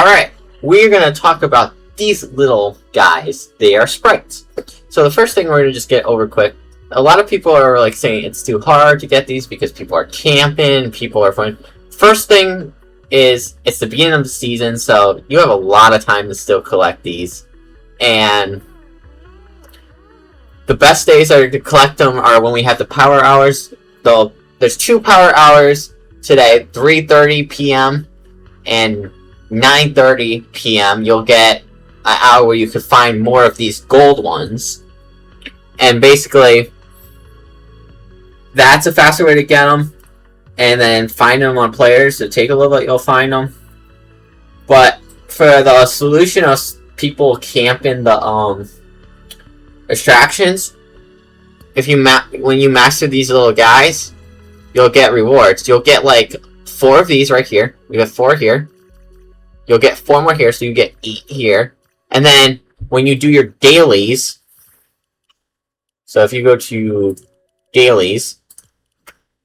Alright, we're going to talk about these little guys. They are sprites. So the first thing we're going to just get over quick. A lot of people are like saying it's too hard to get these because people are camping, people are fun. First thing is, it's the beginning of the season, so you have a lot of time to still collect these. And the best days to collect them are when we have the power hours. Though there's 2 power hours today, 3:30 p.m. and 9:30 p.m. You'll get an hour where you can find more of these gold ones. And basically, that's a faster way to get them. And then find them on players. So take a little bit, you'll find them. But for the solution of people camping the extractions, if you when you master these little guys, you'll get rewards. You'll get like 4 of these right here. We have 4 here. You'll get 4 more here, so you get 8 here. And then when you do your dailies, so if you go to dailies,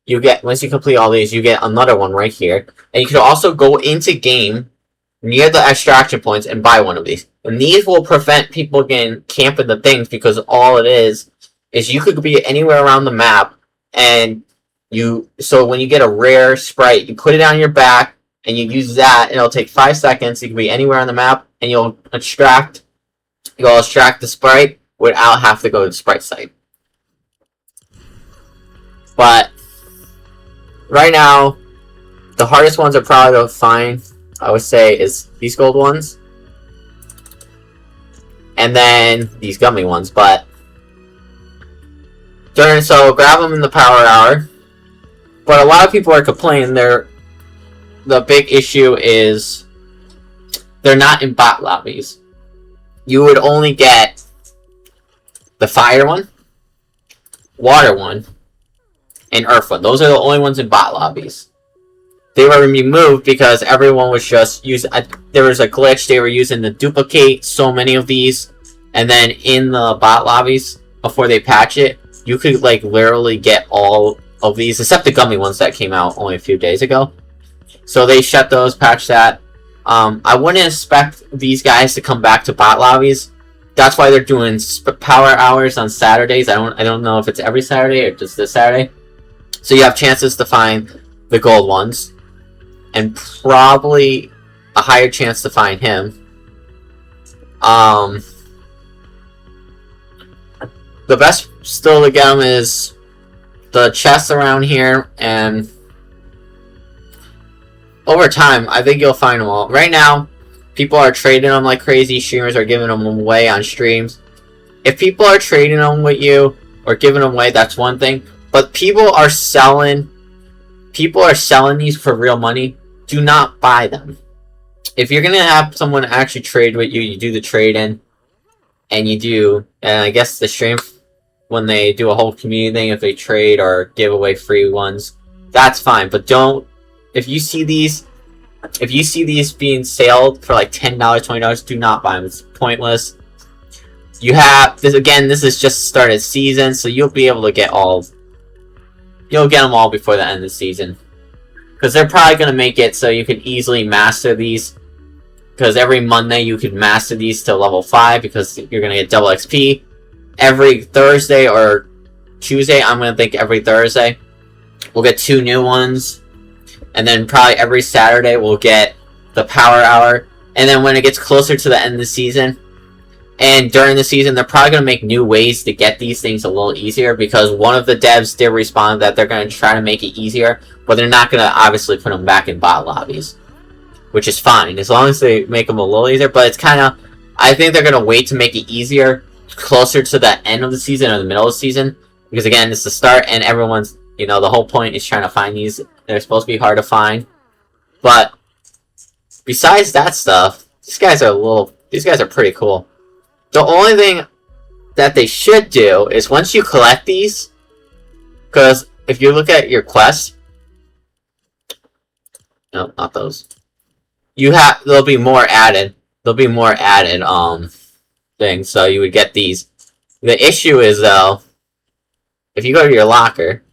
you get, once you complete all these, you get another one right here. And you can also go into game near the extraction points and buy one of these. And these will prevent people getting camping the things, because all it is you could be anywhere around the map, and so when you get a rare sprite, you put it on your back and you use that, and it'll take 5 seconds. You can be anywhere on the map, and you'll extract the sprite without having to go to the sprite site. But right now, the hardest ones are probably to find, I would say, is these gold ones. And then these gummy ones. But so grab them in the power hour. But a lot of people are complaining the big issue is they're not in bot lobbies. You would only get the fire one, water one, and earth one. Those are the only ones in bot lobbies. They were removed because everyone was just using. There was a glitch. They were using to duplicate so many of these, and then in the bot lobbies before they patch it, you could like literally get all of these except the gummy ones that came out only a few days ago. So they shut those, patched that. I wouldn't expect these guys to come back to bot lobbies. That's why they're doing power hours on Saturdays. I don't know if it's every Saturday or just this Saturday. So you have chances to find the gold ones, and probably a higher chance to find him. The best still to get them is the chests around here, and over time, I think you'll find them all. Right now, people are trading them like crazy. Streamers are giving them away on streams. If people are trading them with you or giving them away, that's one thing. But people are selling these for real money. Do not buy them. If you're gonna have someone actually trade with you, you do the trade-in, and I guess the stream, when they do a whole community thing, if they trade or give away free ones, that's fine. But don't, if you see these being sold for like $10, $20, do not buy them. It's pointless. You have this again. This is just started season, so you'll be able to get you'll get them all before the end of the season, because they're probably gonna make it so you can easily master these. Because every Monday you can master these to level 5, because you're gonna get double XP. Every Thursday or Tuesday, I'm gonna think every Thursday, we'll get 2 new ones. And then probably every Saturday we'll get the power hour. And then when it gets closer to the end of the season, and during the season, they're probably going to make new ways to get these things a little easier, because one of the devs did respond that they're going to try to make it easier, but they're not going to obviously put them back in bot lobbies, which is fine as long as they make them a little easier. But it's kind of, I think they're going to wait to make it easier closer to the end of the season or the middle of the season, because again, it's the start, and everyone's, the whole point is trying to find these. They're supposed to be hard to find. But besides that stuff, these guys are pretty cool. The only thing that they should do is, once you collect these, because if you look at your quest, no, not those. There'll be more added. Things. So you would get these. The issue is though, if you go to your locker,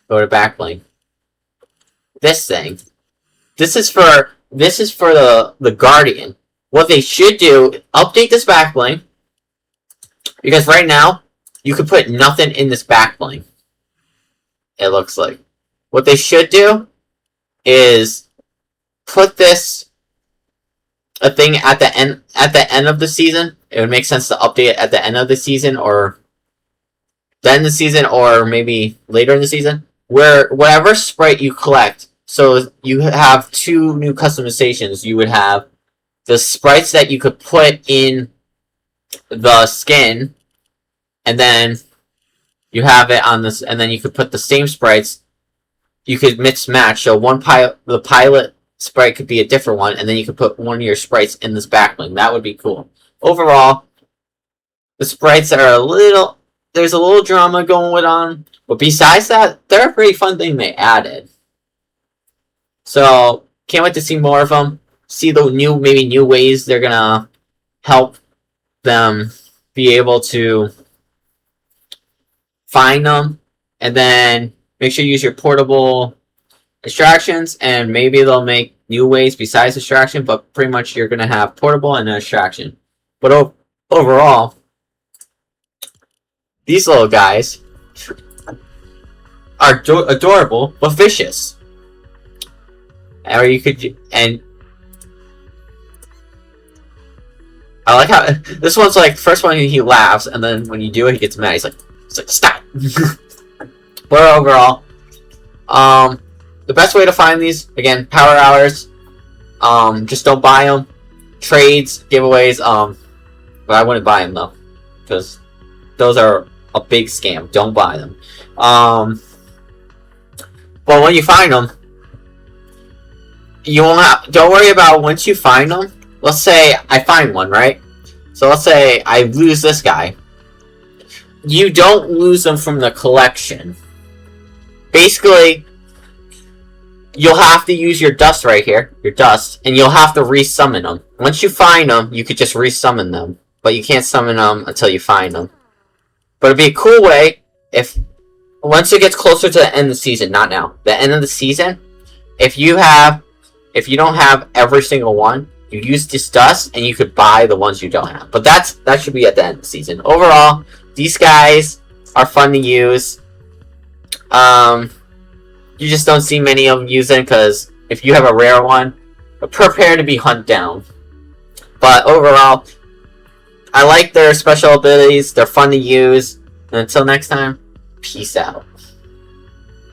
go to backlink. This is for this is for the Guardian. What they should do, update this back bling. Because right now, you can put nothing in this back bling. It looks like. What they should do is put this a thing at the end of the season. It would make sense to update it at the end of the season, or the end of the season, or maybe later in the season, where whatever sprite you collect, so you have 2 new customizations. You would have the sprites that you could put in the skin, and then you have it on this, and then you could put the same sprites. You could mix match. So the pilot sprite could be a different one, and then you could put one of your sprites in this backbling. That would be cool. Overall, the sprites are there's a little drama going on, but besides that, they're a pretty fun thing they added. So can't wait to see more of them. See the new ways they're gonna help them be able to find them, and then make sure you use your portable extractions, and maybe they'll make new ways besides extraction, but pretty much you're gonna have portable and extraction. But overall, these little guys are adorable but vicious. Or you could, and I like how this one's like, first one he laughs, and then when you do it, he gets mad. He's like stop. But overall, the best way to find these, again, power hours. Just don't buy them. Trades, giveaways. But I wouldn't buy them though, because those are a big scam. Don't buy them. But when you find them, you won't have. Don't worry about once you find them. Let's say I find one, right? So let's say I lose this guy. You don't lose them from the collection. Basically, you'll have to use your dust right here, your dust, and you'll have to resummon them. Once you find them, you could just resummon them, but you can't summon them until you find them. But it'd be a cool way if, once it gets closer to the end of the season, not now, the end of the season, if you don't have every single one, you use this dust, and you could buy the ones you don't have. But that should be at the end of the season. Overall, these guys are fun to use. You just don't see many of them using, because if you have a rare one, prepare to be hunt down. But overall, I like their special abilities. They're fun to use. And until next time, peace out.